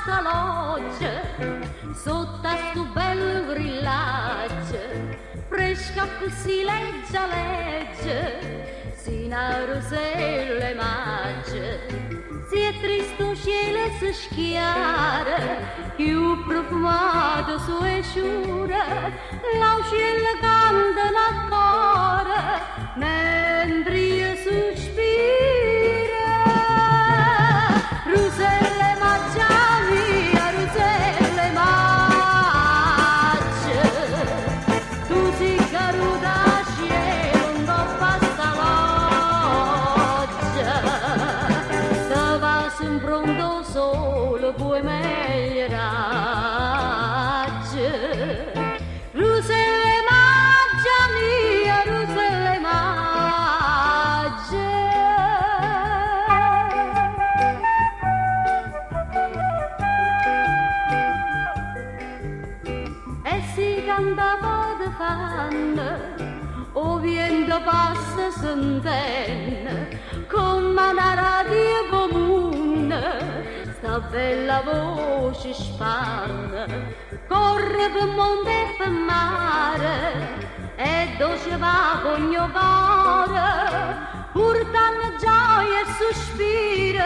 passa l'oggia, sotto a sto bel grillaggio, fresca così legge, sino a roselle magge. Si è triste un cielo si schiara, più profumato su e sciura, l'aucella cantano ancora, mentre io sospiro. Roselle maggia mia, roselle maggia, tu si caruta a cielo, non passa l'oggia, te va in pronto solo poi meglio raggia. Roselle maggia mia, roselle maggia. E si cantava de fanno, o vento passa sentenne, come una radio comune, sta bella voce spanna, corre per monte e per mare, e dolce va con mio cuore, portando gioia e sospiro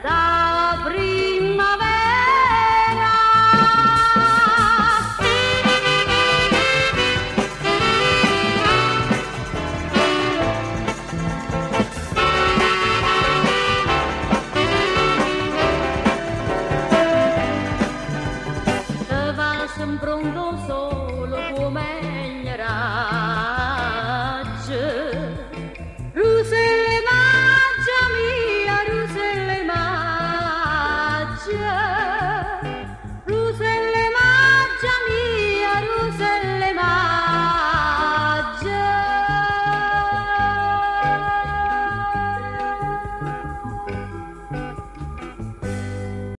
da primavera.